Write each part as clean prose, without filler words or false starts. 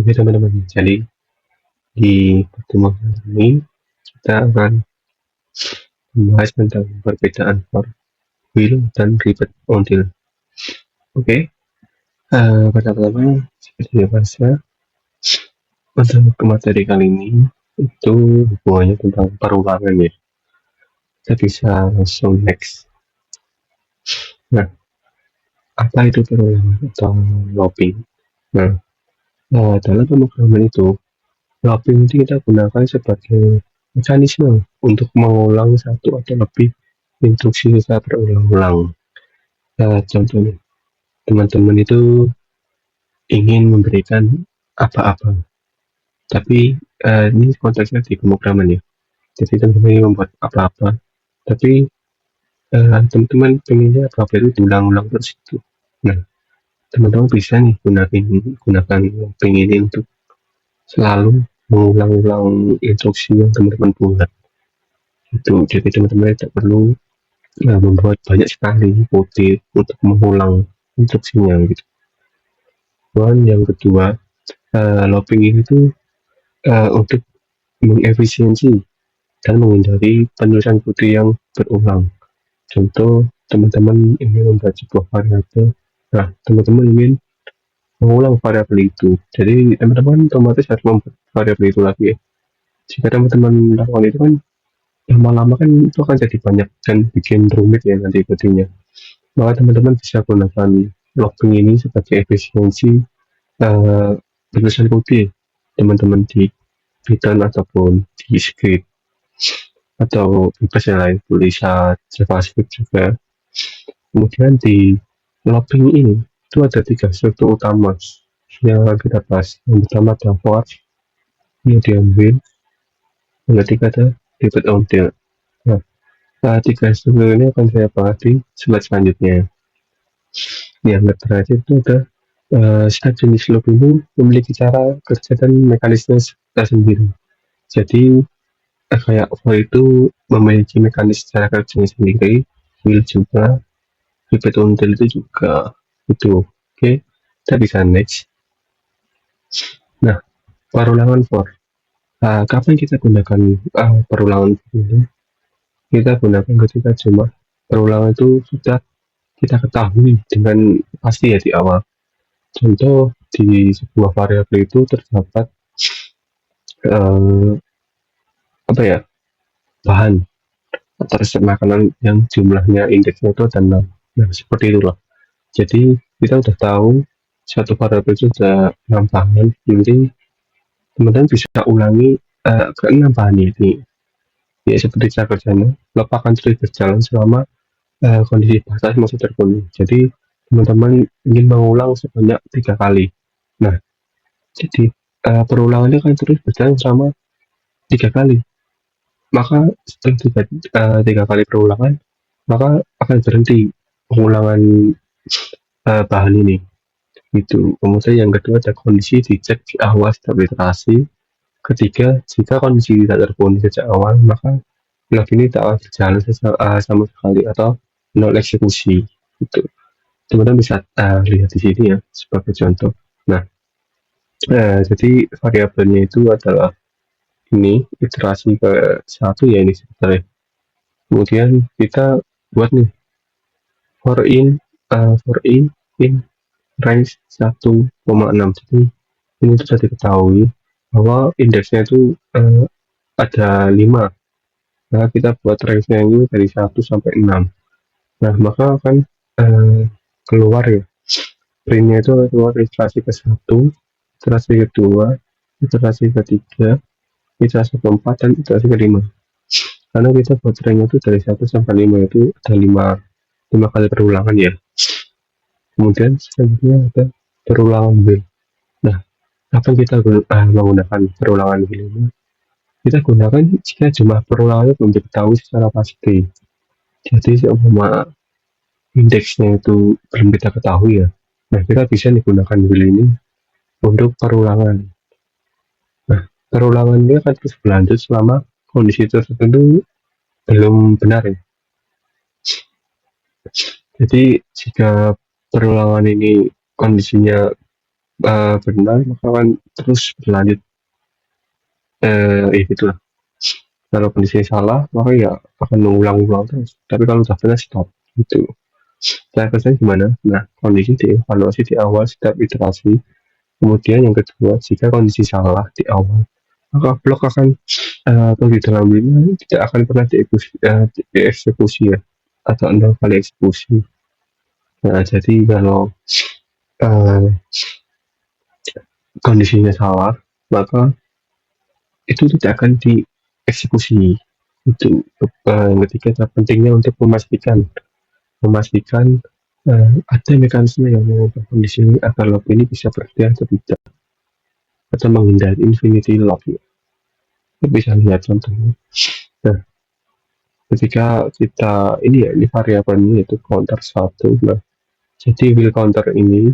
Oke teman-teman, jadi di pertemuan ini kita akan membahas tentang perbedaan for, will, dan repeat until. Oke, pertama-tama seperti biasa untuk materi kali ini itu hubungannya tentang perulangan ya. Kita bisa langsung next. Nah, apa itu perulangan atau looping? Nah, dalam pemrograman itu looping itu kita gunakan sebagai mekanisme untuk mengulang satu atau lebih instruksi secara berulang-ulang. Contohnya, teman-teman itu ingin memberikan apa-apa, tapi ini konteksnya di pemrograman ya. Jadi teman-teman ingin membuat apa-apa, tapi teman-teman pengennya apa-apa itu diulang-ulang terus itu. Nah, teman-teman bisa nih gunakan looping ini untuk selalu mengulang-ulang instruksi yang teman-teman buat. Itu jadi teman-teman tidak perlu membuat banyak sekali kode untuk mengulang instruksinya gitu. Dan yang kedua, looping ini tuh untuk mengefisiensi dan menghindari penulisan kode yang berulang. Contoh, teman-teman ingin membuat sebuah variabel, nah teman-teman ingin mengulang variabel itu, jadi teman-teman otomatis harus membuat variabel itu lagi ya. Jika teman-teman lakukan itu kan lama-lama kan itu akan jadi banyak dan bikin rumit ya nanti kodenya. Maka teman-teman bisa gunakan looping ini sebagai efisiensi penulisan kode teman-teman di Python ataupun di script atau bebas yang lain, tulisan JavaScript juga. Kemudian di looping ini itu ada 3 struktur utama yang akan kita bahas. Yang pertama ada for, kemudian will, yang ketiga ada repeat until. Nah, 3 struktur ini akan saya bahas di slide selanjutnya. Yang terakhir itu ada setiap jenis loop ini memiliki cara kerja dan mekanisme tersendiri. Jadi kayak for itu memiliki mekanisme cara kerjanya sendiri, will juga, repeat until itu juga itu. Oke, kita bisa next. Nah, perulangan for. Kapan kita gunakan perulangan ini? Kita gunakan ketika cuma perulangan itu sudah kita ketahui dengan pasti ya di awal. Contoh, di sebuah variabel itu terdapat apa ya, bahan atau resep makanan yang jumlahnya indeksnya itu ada 6. Nah, seperti itulah. Jadi kita udah tahu satu variabel itu ada 6 bahan, jadi teman-teman bisa ulangi ke 6 bahan ini. Ya seperti cara kerjanya, loop akan terus berjalan selama kondisi batas masih terpenuhi. Jadi teman-teman ingin mengulang sebanyak 3 kali. Nah, jadi perulangannya akan terus berjalan selama 3 kali. Maka setelah 3 kali perulangan, maka akan berhenti pengulangan bahan ini. Itu. Kemudian yang kedua ada kondisi dicek di awal setiap iterasi. Ketiga, jika kondisi tidak terpenuhi sejak awal, maka loop ini tak akan berjalan sama sekali atau nol eksekusi. Itu. Teman-teman bisa lihat di sini ya sebagai contoh. Nah, jadi variabelnya itu adalah ini iterasi ke satu ya ini sebenarnya. Kemudian kita buat nih for in range 1,6. Jadi ini sudah diketahui bahwa indeksnya itu ada 5. Nah, kita buat range-nya itu dari 1 sampai 6. Nah, maka akan keluar ya. Print-nya itu keluar iterasi ke-1, iterasi kedua, iterasi ketiga, iterasi keempat, dan iterasi kelima. Karena kita buat range-nya itu dari 1 sampai 5 itu ada 5 kali perulangan ya. Kemudian selanjutnya ada perulangan will. Nah, kapan kita menggunakan perulangan will ini? Kita gunakan jika jumlah perulangannya belum diketahui secara pasti. Jadi seumpama indeksnya itu belum kita ketahui ya. Nah, kita bisa digunakan will ini untuk perulangan. Nah, perulangan ini akan terus berlanjut selama kondisi tertentu belum benar ya. Jadi jika perulangan ini kondisinya benar, maka akan terus berlanjut, gitulah. Kalau kondisinya salah, maka ya akan mengulang-ulang terus. Tapi kalau udah benar, stop. Gitu. Cara kerjanya gimana? Nah, kondisi dievaluasi di awal setiap iterasi. Kemudian yang kedua, jika kondisi salah di awal, maka blok akan atau di dalam ini tidak akan pernah dieksekusi ya, atau 0 kali eksekusi. Nah, jadi kalau uh, kondisinya salah, maka itu tidak akan dieksekusi. Itu yang ketiga, pentingnya untuk memastikan ada mekanisme yang mengubah kondisi ini agar loop ini bisa berhenti atau tidak, atau menghindari infinity loop. Kita bisa lihat contohnya. Nah, ketika kita ini variabelnya yaitu counter 1. Nah, jadi will counter ini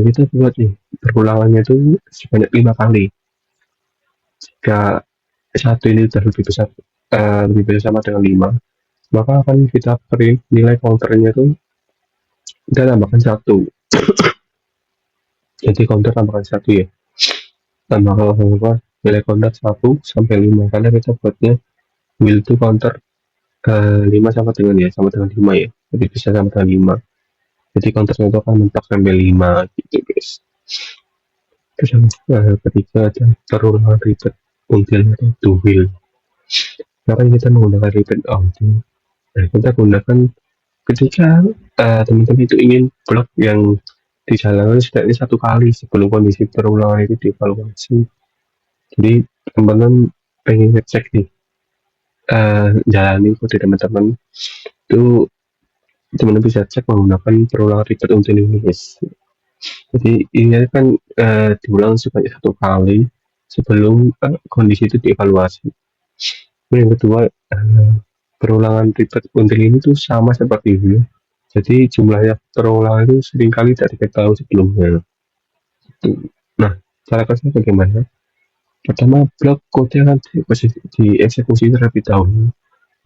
kita buat nih perulangannya itu sebanyak 5 kali. Jika satu ini sudah lebih besar sama dengan 5, maka akan kita print nilai counternya itu kita tambahkan 1. Jadi counter tambahkan 1 ya, tambahkan apa nilai counter 1 sampai 5, karena kita buatnya will to counter 5 sama dengan 5 ya, jadi bisa sama dengan 5. Jadi counternya itu akan mentok sampai 5 gitu guys. Terus yang ketiga ada perulangan repeat until to will. Karena kita menggunakan repeat auto, nah kita gunakan ketika teman-teman itu ingin blok yang dijalankan setidaknya 1 kali sebelum kondisi perulangan itu dievaluasi. Jadi teman-teman pengen ngecek nih jalani kode teman-teman itu, teman-teman bisa cek menggunakan perulangan repeat until ini guys. Jadi ini kan diulang sebanyak 1 kali sebelum kondisi itu dievaluasi. Yang kedua, perulangan repeat until ini tuh sama seperti ini. Jadi jumlahnya perulangan itu seringkali tidak diketahui sebelumnya. Nah, cara kerjanya bagaimana? Pertama, blok kode akan dieksekusi terlebih dahulu.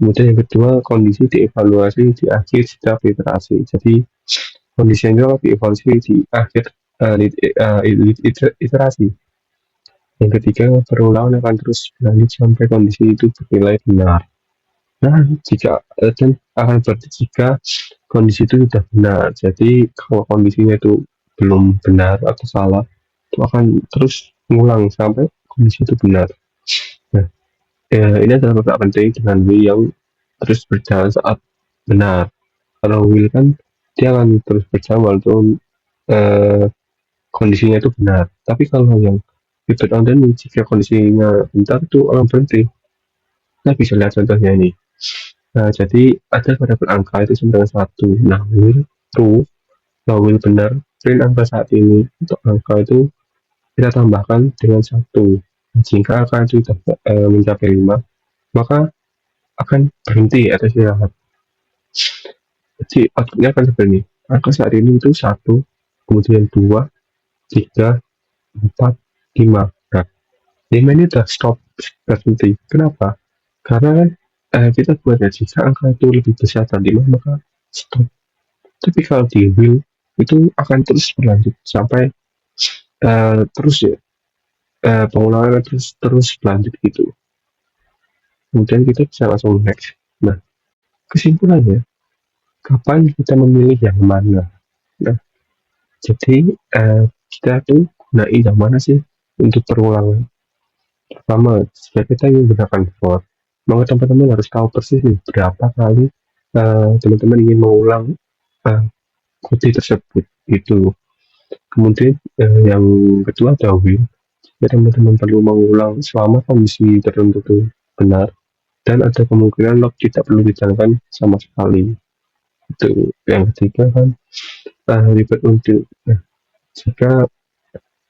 Kemudian yang kedua, kondisi dievaluasi di akhir setiap iterasi. Jadi kondisi yang akan dievaluasi di akhir iterasi. Yang ketiga, perulangan akan terus berlanjut sampai kondisi itu bernilai benar. Nah, dan akan berarti jika kondisi itu sudah benar. Jadi kalau kondisinya itu belum benar atau salah, itu akan terus mengulang sampai kondisi itu benar. Nah, ini adalah beberapa penting dengan will yang terus berjalan saat benar. Kalau will kan dia akan terus berjalan walaupun kondisinya itu benar. Tapi kalau yang repeat on then jika kondisinya benar itu akan berhenti. Kita bisa lihat contohnya ini. Nah, jadi ada variabel angka itu sama dengan 1. Nah, will true, kalau will benar, print angka saat ini. Untuk angka itu kita tambahkan dengan 1. Jika angka itu mencapai 5, maka akan berhenti atau istirahat. Jadi outputnya akan seperti ini. Angka saat ini itu 1, kemudian 2, 3, 4, 5. Nah, 5 ini sudah stop, berhenti. Kenapa? Karena kita buat ya, jika angka itu lebih besar dari 5, maka stop. Tapi kalau di will itu akan terus berlanjut sampai terus ya, pengulangan terus berlanjut gitu. Kemudian kita bisa langsung next. Nah, kesimpulannya, kapan kita memilih yang mana? Nah, jadi kita tuh gunain yang mana sih untuk perulangan? Pertama, jika kita ingin menggunakan for, maka teman-teman harus tahu persis nih berapa kali teman-teman ingin mengulang kode tersebut itu. Kemudian yang kedua ada will. Ya, teman-teman perlu mengulang selama kondisi tertentu itu benar dan ada kemungkinan log tidak perlu dijalankan sama sekali. Itu yang ketiga kan repeat until. Nah, jika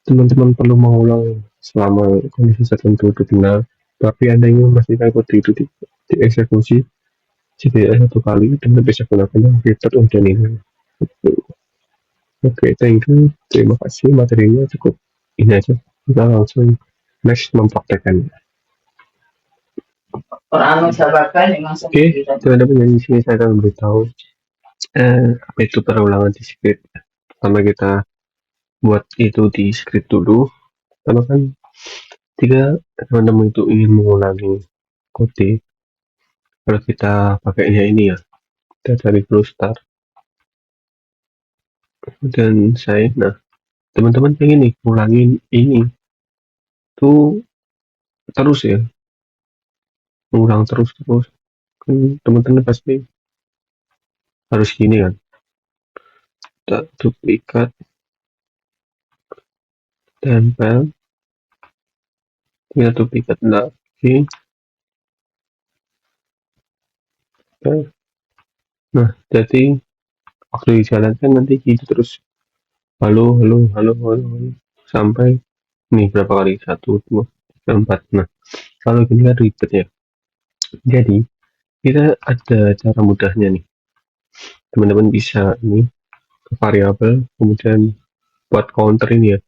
teman-teman perlu mengulang selama kondisi tertentu itu benar, tapi anda ingin memastikan kode itu dieksekusi setidaknya 1 kali, teman bisa gunakan repeat until ini. Oke, thank you. Terima kasih, materinya cukup ini aja. Kita langsung next mempraktekkan. Oke, teman-teman, di sini saya akan beritahu apa itu perulangan di script. Pertama kita buat itu di script dulu. Karena kan jika teman-teman itu ingin mengulangi kode, kalau kita pakainya ini ya, kita cari dulu start dan saya, nah teman-teman pengen nih ngulangin ini tuh terus ya, ngulang terus kan teman-teman pasti harus gini kan, kita duplikat, tempel, kita duplikat lagi. Nah jadi waktu dijalankan nanti gitu terus, halo sampai nih berapa kali, 1 2 3 4. Nah kalau gini kan ribet ya, jadi kita ada cara mudahnya nih, teman-teman bisa ini ke variabel, kemudian buat counter ini ya,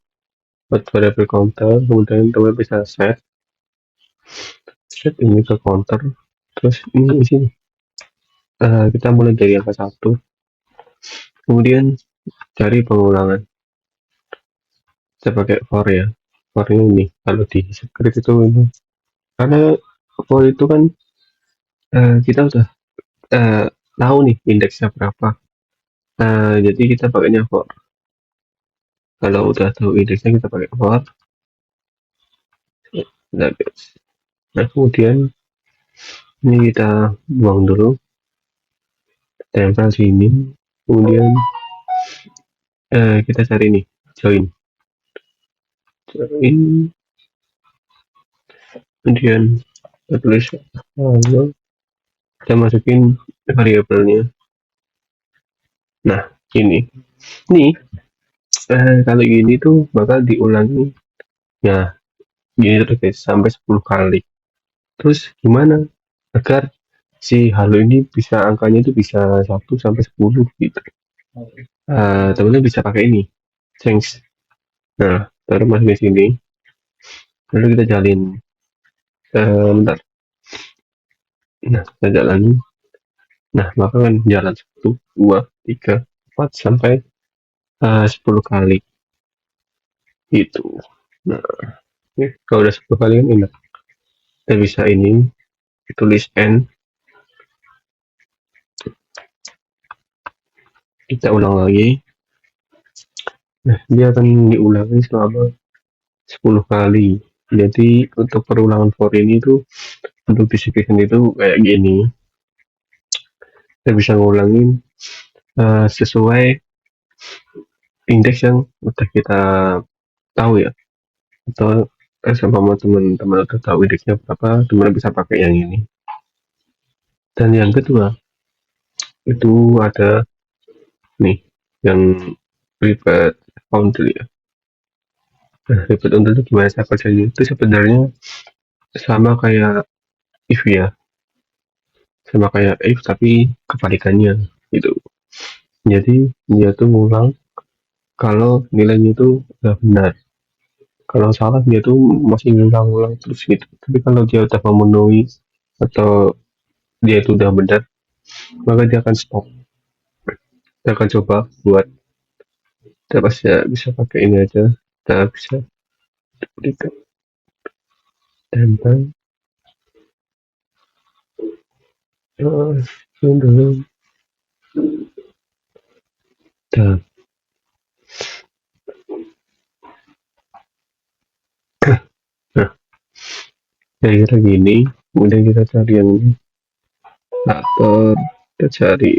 buat variabel counter, kemudian teman bisa set ini ke counter, terus ini di sini kita mulai dari angka 1, kemudian cari pengulangan, saya pakai for ya, fornya ini kalau di script itu ini, karena for itu kan kita udah uh, tahu nih indeksnya berapa, jadi kita pakainya for. Kalau udah tahu indeksnya kita pakai for. Nah, nah kemudian ini kita buang dulu, tempel sini, kemudian kita cari nih join, kemudian kita tulis halo, kita masukin variabelnya. Nah ini nih kalau ini tuh bakal diulangi ya, gini terus guys sampai 10 kali. Terus gimana agar si halo ini bisa angkanya itu bisa 1 sampai 10 gitu, teman-teman bisa pakai ini change. Nah taruh masuk ke sini, lalu kita jalin, bentar, nah kita jalani. Nah maka kan jalan 1 2 3 4 sampai 10 kali itu. Nah kalau udah 10 kali kan enak, kita bisa ini tulis n, kita ulang lagi. Nah dia akan diulangi selama 10 kali. Jadi untuk perulangan for ini tuh untuk distribution itu kayak gini, kita bisa ngulangin sesuai indeks yang udah kita tahu ya, atau sama teman-teman udah tahu indeksnya berapa, teman bisa pakai yang ini. Dan yang kedua itu ada nih yang repeat counter ya. Nah repeat counter itu gimana saya kerjanya, itu sebenarnya sama kayak if ya, sama kayak if tapi kebalikannya gitu. Jadi dia tuh ngulang kalau nilainya itu udah benar, kalau salah dia tuh masih ngulang-ngulang terus gitu. Tapi kalau dia udah memenuhi atau dia itu udah benar, maka dia akan stop. Kita akan coba buat, kita pasti bisa pakai ini aja, kita bisa berikan tempel dulu. Dan nah kira-kira gini, kemudian kita cari yang ini atau kita cari,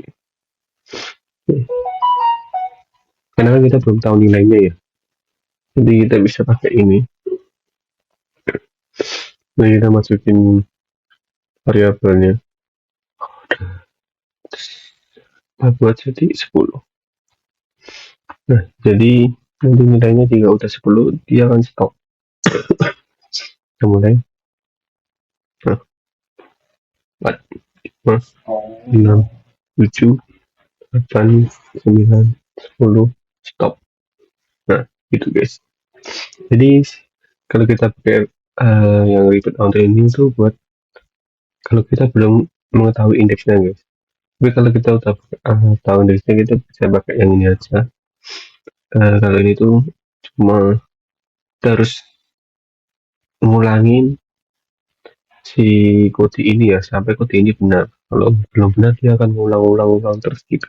karena kan kita belum tahu nilainya ya, jadi kita bisa pakai ini. Nah kita masukin variabelnya, kita buat jadi 10. Nah jadi nanti nilainya jika udah 10 dia akan stop. Kita mulai 4 5 6 7 8 9 10 stop. Nah gitu guys, jadi kalau kita pakai yang repeat counter ini tuh buat kalau kita belum mengetahui indeksnya guys. Tapi kalau kita udah tahu indeksnya, kita bisa pakai yang ini aja. Kalau ini tuh cuma kita harus ngulangin si kode ini ya sampai kode ini benar. Kalau belum benar dia akan ngulang-ulang terus gitu.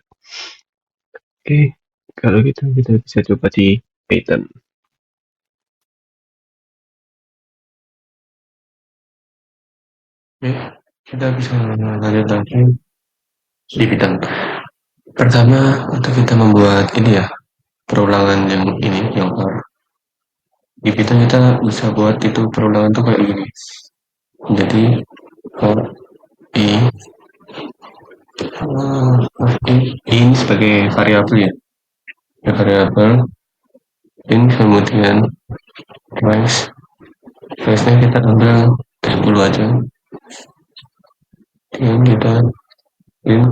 Oke, kalau gitu kita bisa coba di Python. Oke, kita bisa lanjut lagi di bidang pertama untuk kita membuat ini ya perulangan yang ini yang di bidang kita bisa buat itu perulangan tuh kayak gini. Jadi for i ini sebagai variabel ya, variabel in kemudian price nya kita ambil 10 aja, kemudian kita in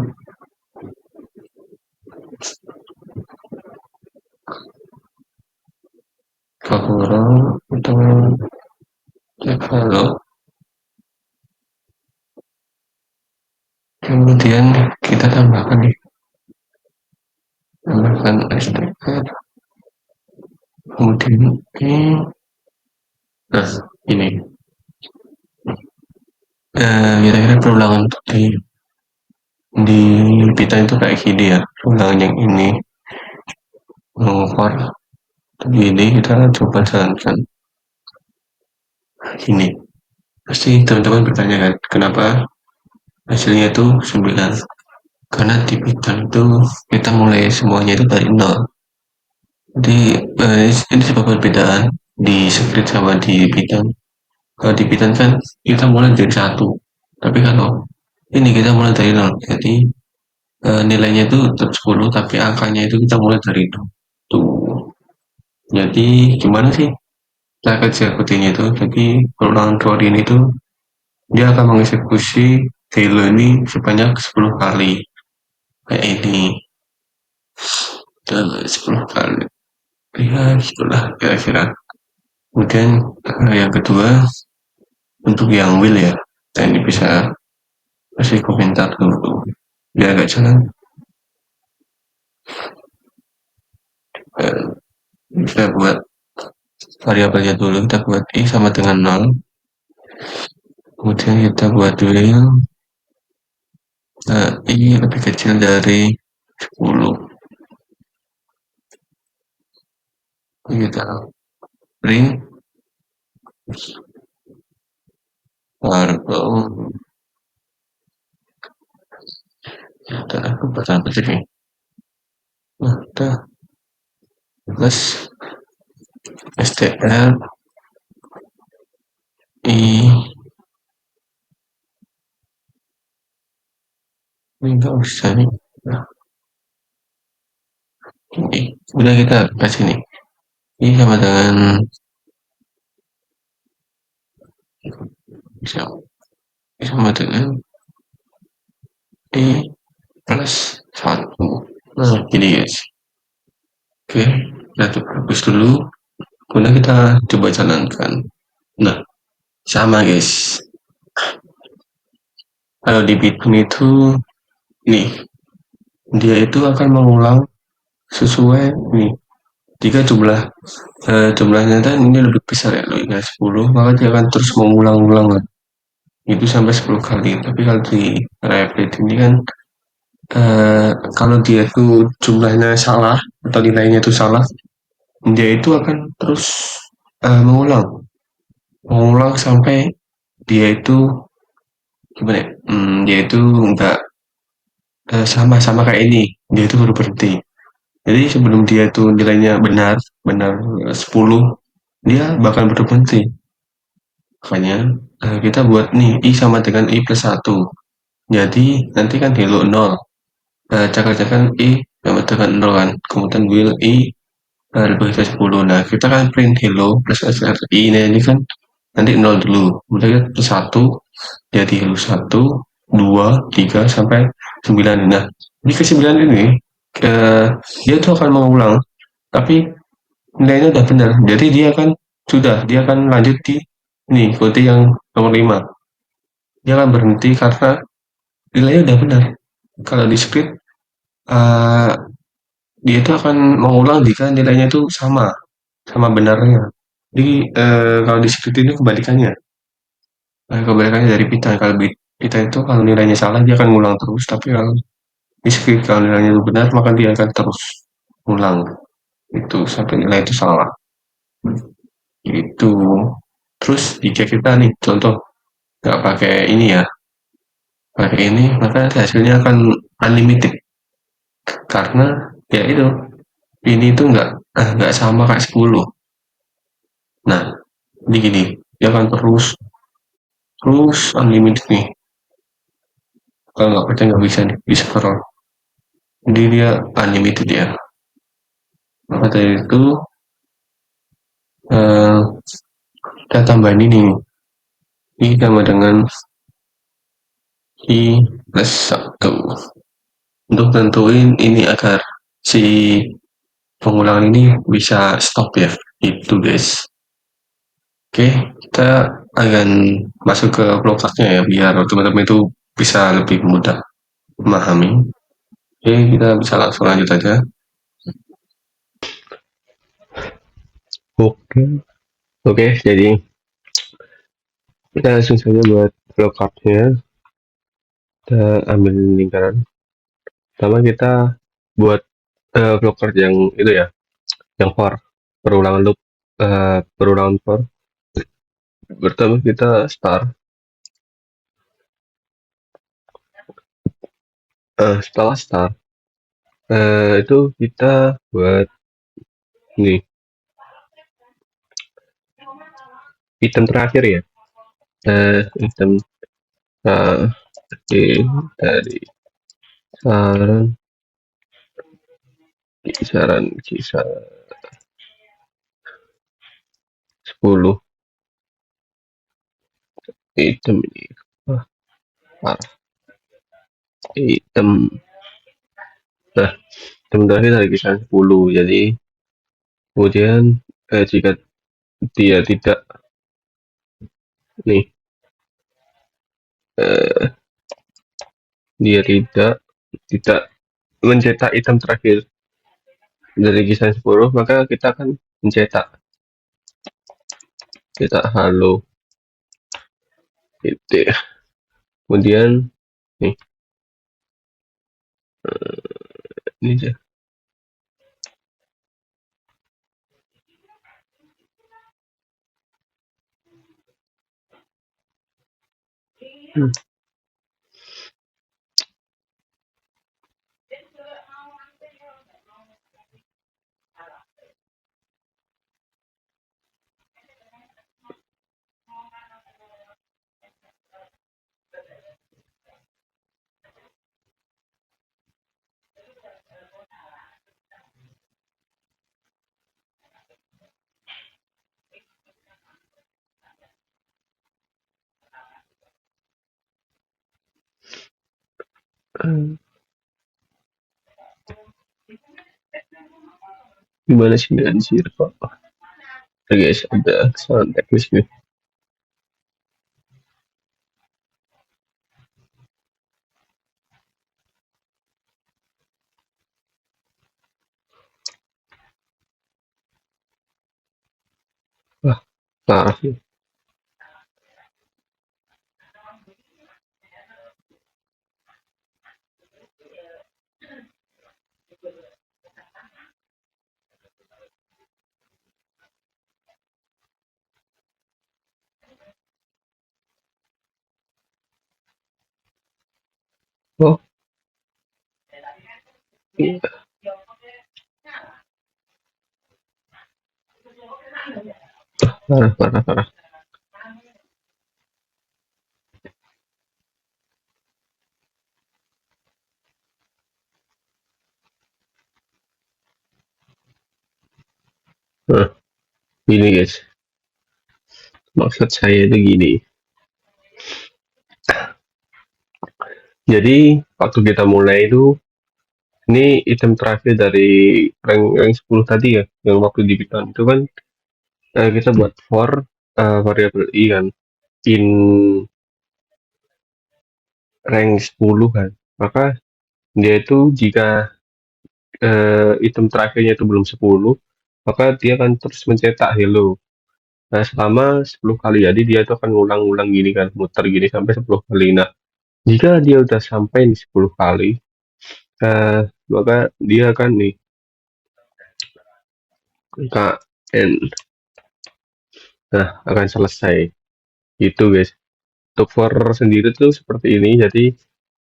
Kakuro atau Cekalo, kemudian kita tambahkan nih, tambahkan str, kemudian nah ini kira-kira perulangan di pita itu kayak gini ya, perulangan yang ini for ini kita coba jalankan gini. Pasti teman-teman bertanya kan kenapa hasilnya itu 9, karena di Python itu kita mulai semuanya itu dari nol. Jadi ini sebab perbedaan di script sama di Python. Kalau di Python kan kita mulai dari satu, tapi kalau ini kita mulai dari nol. Jadi nilainya itu tetap 10, tapi angkanya itu kita mulai dari nol. Tuh. Jadi gimana sih cara kerja kodenya itu? Jadi perulangan teori ini tuh dia akan mengeksekusi Taylor ini sebanyak 10 kali kayak ini, dan 10 kali ya itulah kira-kira. Kemudian yang kedua untuk yang will ya, nah ini bisa kasih komentar dulu biar agak jalan. Eh, kita buat variabelnya dulu, kita buat i sama dengan 0, kemudian kita buat will i lebih kecil dari 10, kita print variabel, kita buat apa sih, nah udah plus str i ini enggak usah nih, nah ini udah kita kasih nih i sama dengan sama dengan i plus 1. Nah gini guys, oke kita coba hapus dulu, kemudian kita coba jalankan. Nah sama guys, kalau di Python itu nih dia itu akan mengulang sesuai nih, jika jumlahnya kan ini lebih besar ya, lebih dari 10, maka dia akan terus mengulang-ulang itu sampai 10 kali. Tapi kalau di Rabbit ini kan kalau dia itu jumlahnya salah atau nilainya itu salah, dia itu akan terus mengulang mengulang sampai dia itu gimana ya, dia itu nggak sama kayak ini, dia itu baru berhenti. Jadi sebelum dia itu nilainya benar benar 10, dia bakal berhenti. Makanya kita buat nih i sama dengan i plus 1. Jadi nanti kan hello 0. Cakar-cakar i sama dengan 0 kan. Kemudian will i lebih dari 10. Nah kita kan print hello plus sri ini kan nanti 0 dulu. Kemudian kita plus 1 jadi hello 1, 2, 3 sampai 9. Nah di ke 9 ini dia tuh akan mengulang, tapi nilainya udah benar. Jadi dia akan lanjut di nih kode yang nomor 5. Dia akan berhenti karena nilainya udah benar. Kalau di script uh, dia itu akan mengulang jika nilainya itu sama sama benarnya. Jadi kalau di script ini kebalikannya. Kebalikannya dari pita. Kalau pita itu kalau nilainya salah dia akan ngulang terus, tapi kalau di script kalau nilainya itu benar maka dia akan terus ulang itu sampai nilai itu salah. Itu. Terus jika kita nih contoh nggak pakai ini ya, pakai ini maka hasilnya akan unlimited karena ya itu ini itu nggak sama kayak 10. Nah, ini gini, dia akan terus terus unlimited nih. Kalau nggak percaya nggak bisa nih di scroll. Jadi dia unlimited ya. Maka dari itu eh, kita tambahin ini nih. I sama dengan I plus 1. Untuk tentuin ini agar si pengulangan ini bisa stop ya. Itu guys. Oke, kita akan masuk ke flowchartnya ya biar teman-teman itu bisa lebih mudah memahami. Oke, kita bisa langsung lanjut aja. Oke, oke. Jadi kita langsung saja buat flowchartnya. Kita ambil lingkaran. Pertama kita buat flowchart yang itu ya, yang for perulangan loop, perulangan for. Pertama kita start. Setelah start, itu kita buat nih item terakhir ya. Item dari saran kisaran 10 item ini. Wah, parah. Item. Nah, item terakhir dari kisaran 10. Jadi kemudian jika dia tidak nih eh, dia tidak mencetak item terakhir dari kisaran 10, maka kita akan mencetak halo gitu. Kemudian nih ini aja. Hmm. Gimana sih dengan Pak? Guys, ada kesalahan teknis nih. Wah, parah nih. Oh, iya. Parah, parah, parah. Nah, gini guys. Maksud saya itu gini. Jadi, waktu kita mulai itu, ini item terakhir dari rank 10 tadi ya, yang waktu di Python itu kan kita buat for variable i kan, in rank 10 kan. Maka dia itu jika item terakhirnya itu belum 10, maka dia akan terus mencetak hello. Nah, selama 10 kali. Jadi dia itu akan ngulang-ulang gini kan, muter gini sampai 10 kali. Nah, jika dia udah sampai nih 10 kali, eh, maka dia akan nih KN. Nah, akan selesai. Gitu guys. Untuk for sendiri tuh seperti ini. Jadi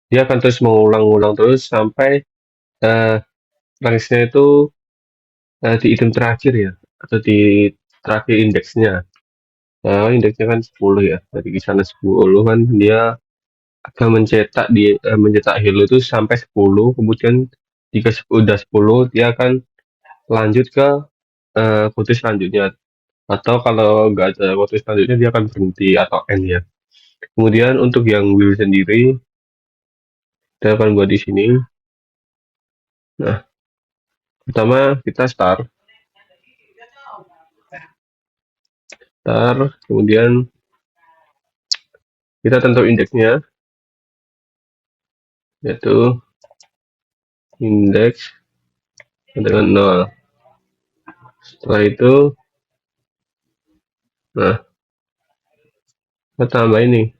dia akan terus mengulang-ulang terus sampai eh, range-nya itu di item terakhir ya, atau di terakhir indeksnya. Nah, indeksnya kan 10 ya. Dari kisaran 10 kan dia akan mencetak hero itu sampai 10, kemudian jika udah 10 dia akan lanjut ke kode selanjutnya, atau kalau nggak ada kode selanjutnya dia akan berhenti atau end ya. Kemudian untuk yang wheel sendiri kita akan buat di sini. Nah, pertama kita start, kemudian kita tentu indeksnya, yaitu indeks dengan 0. Setelah itu, nah, kita tambah ini.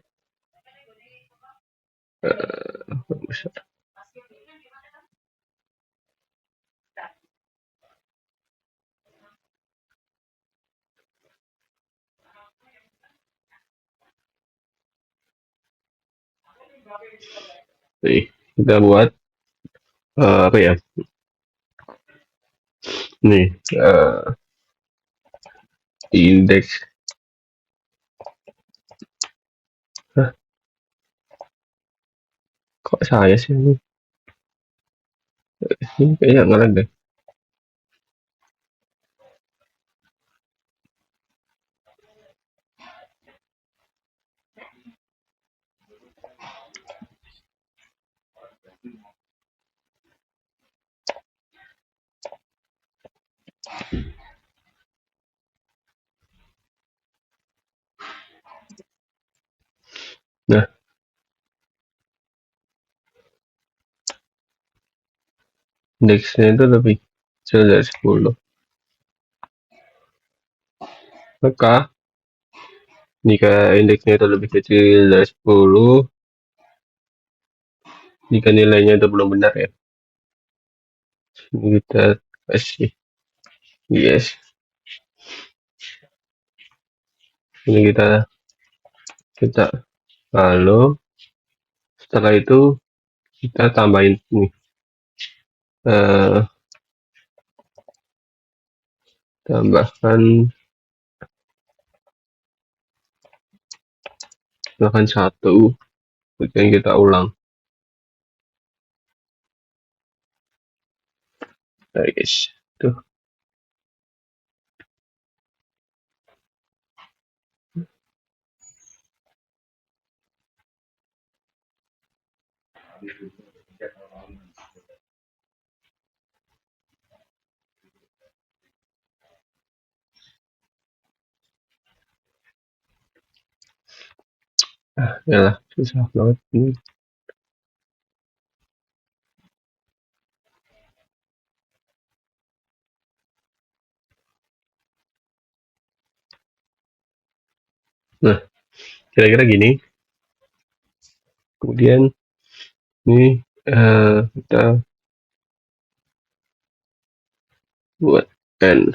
Nih, kita buat apa ya? Nih, indeks. Hah, kok saya sih ini? Ini kayaknya ngelag deh. Nah, indeksnya itu lebih kecil dari 10. Maka, jika indeksnya itu lebih kecil dari 10, jika nilainya itu belum benar ya, kita kasih yes. Ini kita lalu setelah itu kita tambahin nih, eh, tambahkan 1, kemudian kita ulang. Nah, guys, tuh. Yalah, susah banget ini. Nah, kira-kira gini. Kemudian ini kita buat n.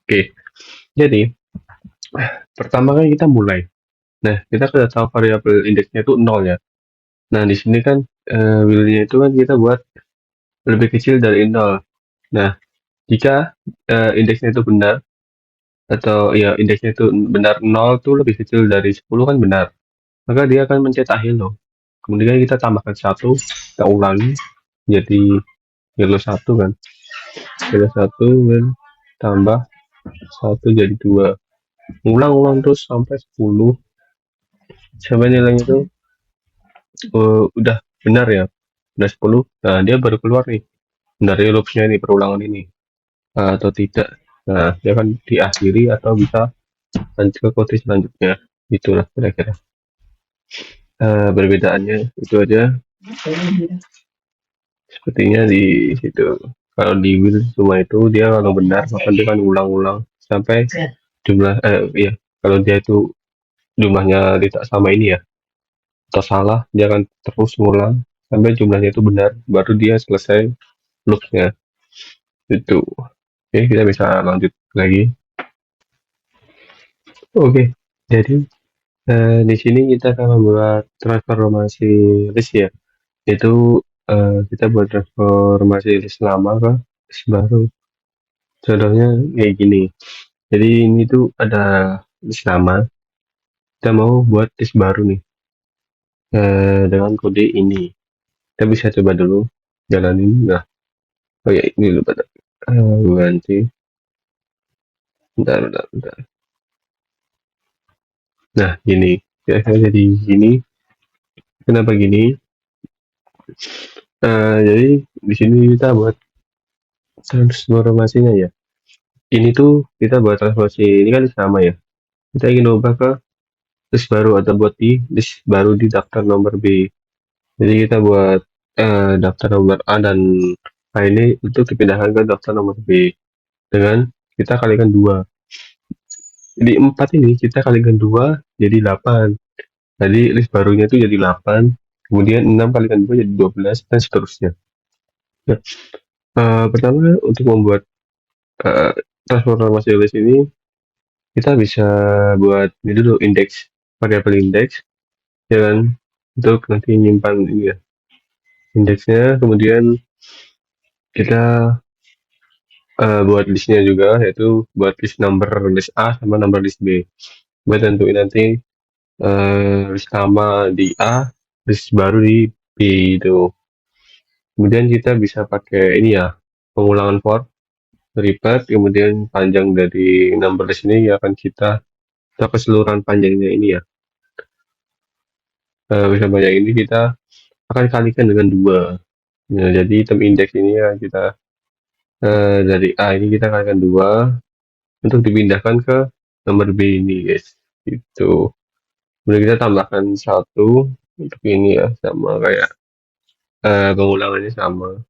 Oke, jadi pertama kan kita mulai. Nah, kita sudah tahu variabel indeksnya itu 0 ya. Nah, di sini kan will-nya itu kan kita buat lebih kecil dari 0. Nah, jika indeksnya itu benar, atau ya indeksnya itu benar 0 itu lebih kecil dari 10 kan benar, maka dia akan mencetak hello. Kemudian kita tambahkan 1, kita ulangi jadi hello 1 kan. Hello 1 dan tambah 1 jadi 2. Ulang-ulang terus sampai 10, sampai nilainya itu udah benar ya, udah 10. Nah, dia baru keluar nih dari loopnya ini, perulangan ini, atau tidak. Nah, dia akan diakhiri atau bisa lanjut ke kode selanjutnya. Itulah kira-kira. Perbedaannya itu aja sepertinya di situ. Kalau di Will cuma itu dia kalau benar maka dia kan ulang-ulang sampai jumlah iya kalau dia itu jumlahnya tidak sama ini ya atau salah dia akan terus ngulang sampai jumlahnya itu benar baru dia selesai loopnya itu. Oke kita bisa lanjut lagi. Oke jadi di sini kita akan membuat transformasi list ya itu kita buat transformasi list lama ke list baru. Contohnya kayak gini. Jadi ini tuh ada list lama. Kita mau buat list baru nih dengan kode ini. Kita bisa coba dulu jalanin. Nah, oh ya ini dulu pada ganti. Bentar, bentar, bentar. Nah, gini. Kira-kira jadi gini. Kenapa gini? Jadi di sini kita buat transformasinya ya. Ini tuh kita buat transformasi ini kan sama ya. Kita ingin ubah ke list baru atau buat di list baru di daftar nomor B. Jadi kita buat daftar nomor A dan A ini untuk dipindahkan ke daftar nomor B dengan kita kalikan 2. Jadi 4 ini kita kalikan 2 jadi 8. Jadi list barunya itu jadi 8. Kemudian 6 kalikan 2 jadi 12 dan seterusnya. Nah, pertama untuk membuat uh, transformasi list ini kita bisa buat ini dulu indeks variabel indeks ya kan untuk nanti nyimpan ini ya indeksnya kemudian kita buat listnya juga yaitu buat list number list A sama number list B buat tentuin nanti list lama di A list baru di B itu kemudian kita bisa pakai ini ya pengulangan for repeat kemudian panjang dari number list ini akan kita keseluruhan panjangnya ini ya bisa banyak ini kita akan kalikan dengan 2. Nah, jadi item indeks ini ya kita dari A ini kita kalikan 2 untuk dipindahkan ke nomor B ini guys itu kemudian kita tambahkan 1 untuk ini ya sama kayak pengulangannya sama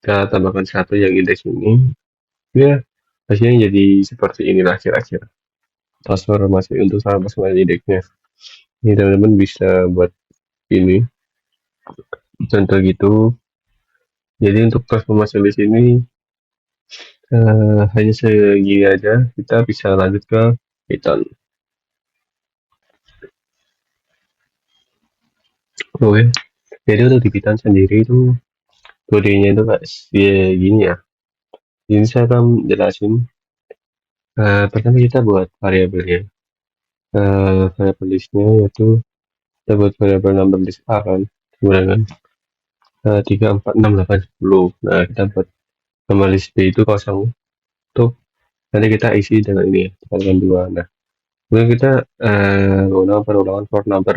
kita tambahkan 1 yang indeks ini ya hasilnya jadi seperti inilah kira-kira transformasi untuk transformasi indeksnya ini teman-teman bisa buat ini contoh gitu jadi untuk transformasi di sini hanya segini aja kita bisa lanjut ke Python. Oke jadi untuk di Python sendiri itu kodenya itu kayak ya gini ya ini saya akan jelasin pertama kita buat variabelnya variabel listnya yaitu kita buat variabel number list A kan kemudian 3, 4, 6, 8, 10 nah kita buat nomor list B itu kosong untuk nanti kita isi dengan ini ya dengan 2 nah kemudian kita ulang perulangan for number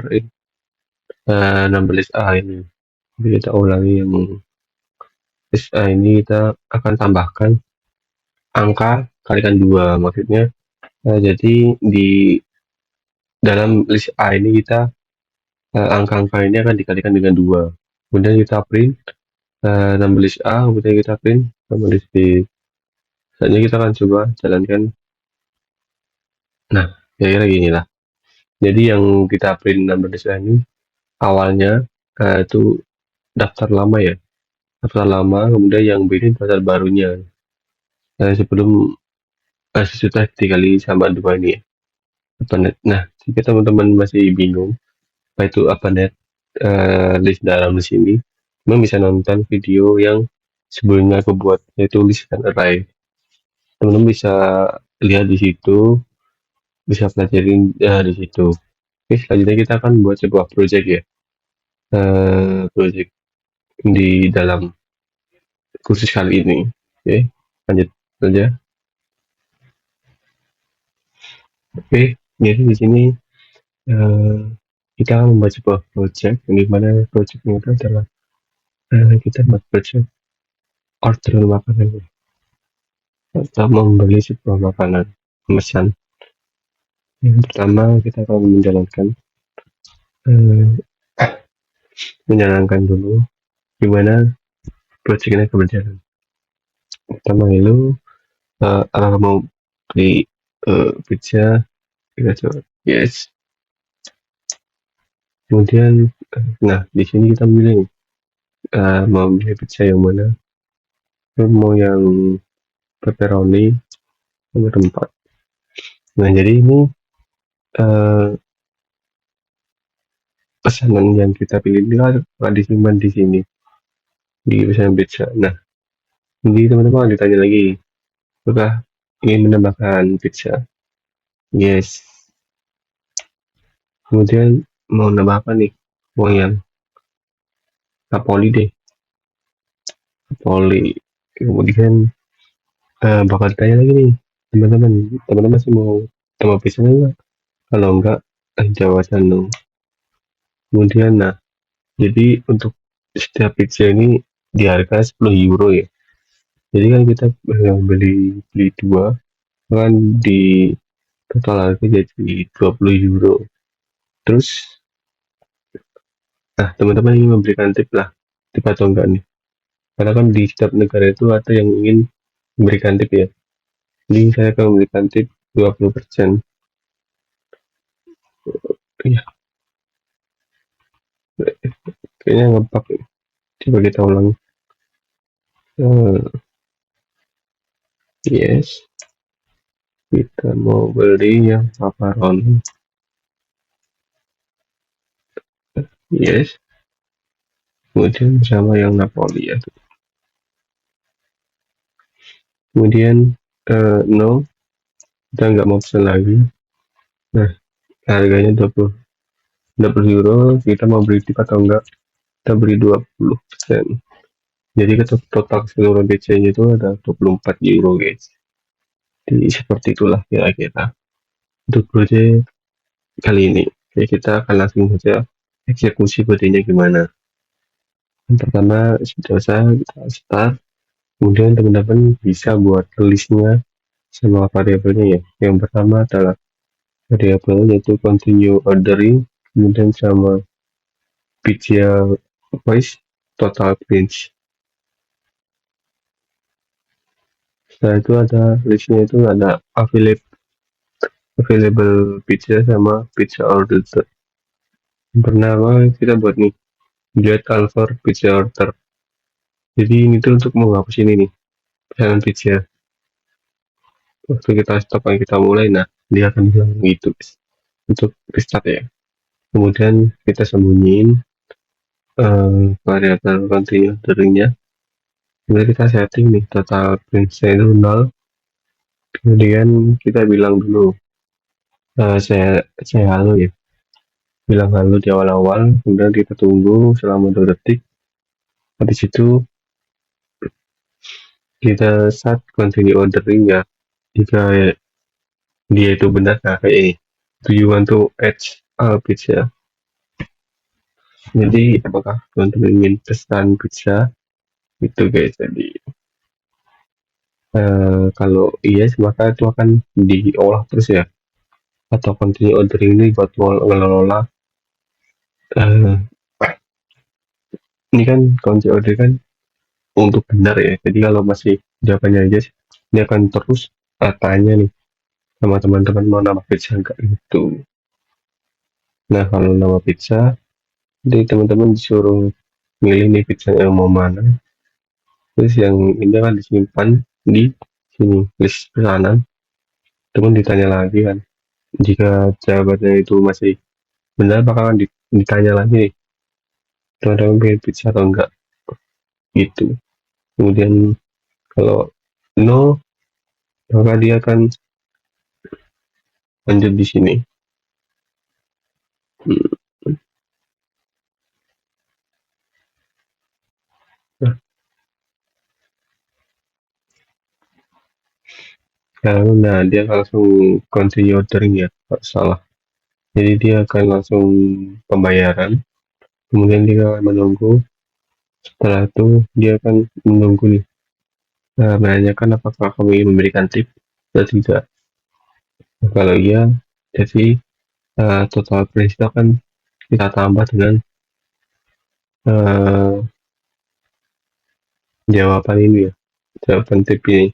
number list A ini jadi kita ulangi yang list A ini kita akan tambahkan angka kalikan 2 maksudnya jadi di dalam list A ini kita angka-angka ini akan dikalikan dengan 2 kemudian kita print number list A kemudian kita print number list B selanjutnya kita akan coba jalankan nah kira-kira gini lah jadi yang kita print number list A ini awalnya itu daftar lama ya daftar lama kemudian yang B ini daftar barunya sebelum sesudah dikali sama 2 ini ya ARPANET nah jika teman-teman masih bingung apa itu ARPANET list dalam list ini teman bisa nonton video yang sebelumnya aku buat yaitu list dan array teman-teman bisa lihat di situ bisa pelajarin di situ oke selanjutnya kita akan buat sebuah project ya project di dalam kursus kali ini oke lanjut saja oke jadi di sini eh, kita akan membuat sebuah project yang dimana projectnya itu adalah kita buat project order makanan atau membeli sebuah makanan pemesan yang pertama kita akan menjalankan eh, menyenangkan dulu gimana proyeknya berjalan. Pertama itu mau beli pizza, kita coba yes. Kemudian nah di sini kita milih mau beli pizza yang mana. Lu mau yang pepperoni nomor 4. Nah jadi ini eh, pesanan yang kita pilih ini akan disimpan di sini di pesanan pizza. Nah jadi teman-teman ditanya lagi, apakah ingin menambahkan pizza? Yes. Kemudian mau nambah apa nih? Mau yang Napoli deh, Napoli. Kemudian bakal ditanya lagi nih, teman-teman masih mau tambah pizza enggak? Kalau enggak, jawaban no. Kemudian nah, jadi untuk setiap pizza ini di harga 10 euro ya. Jadi kan kita beli beli dua kan di total harga jadi 20 euro. Terus nah teman-teman ingin memberikan tip lah, tip atau enggak nih? Karena kan di setiap negara itu ada yang ingin memberikan tip ya. Jadi saya akan memberikan tip 20%. Iya, kayaknya ngepak. Coba kita ulang. Yes, kita mau beli yang pepperoni. Yes, kemudian sama yang Napoli ya. Kemudian no, kita nggak mau pesan lagi. Nah, harganya 20 euro, kita mau beli tip atau enggak? Kita beri 20%. Jadi kita total seluruh BC-nya itu ada 24 euro guys. Jadi seperti itulah kira-kira untuk proyek kali ini. Jadi kita akan langsung saja eksekusi kodenya gimana. Yang pertama sudah saya kita start, kemudian teman-teman bisa buat listnya sama variabelnya ya. Yang pertama adalah variabel yaitu continue ordering, kemudian sama pizza voice total range. Setelah itu ada listnya itu ada available pizza sama pizza order. Yang pertama kita buat nih get Alvar pizza order. Jadi ini tuh untuk menghapus ini nih pesanan pizza. Waktu kita stop yang kita mulai, nah dia akan bilang gitu guys. Untuk restart ya. Kemudian kita sembunyiin variabel continue ordernya. Kemudian kita setting nih total range-nya itu 0. Kemudian kita bilang dulu saya halo ya, bilang halo di awal-awal, kemudian kita tunggu selama 2 detik. Habis itu kita start continue ordering ya. Jika dia itu benar, nah kayak ini, do you want to add pizza? Jadi apakah teman-teman ingin pesan pizza itu guys? Jadi kalau iya maka itu akan diolah terus ya, atau continue ordering ini buat mengelola ini kan kunci order kan untuk benar ya. Jadi kalau masih jawabannya yes, dia akan terus tanya nih sama teman-teman mau nama pizza enggak itu. Nah kalau nama pizza, jadi teman-teman disuruh milih nih pizza yang mau mana. Terus yang ini akan disimpan di sini list pesanan. Teman ditanya lagi kan. Jika jawabannya itu masih benar, bakalan ditanya lagi nih, teman-teman pilih pizza atau enggak gitu. Kemudian kalau no, maka dia akan lanjut di sini. Nah, nah dia langsung continue ordering ya, nggak salah. Jadi dia akan langsung pembayaran, kemudian dia akan menunggu. Setelah itu dia akan menunggu nih, menanyakan apakah kami ingin memberikan tip atau tidak. Nah, kalau iya, jadi total price itu akan kita tambah dengan uh, jawaban ini ya, jawaban tip ini.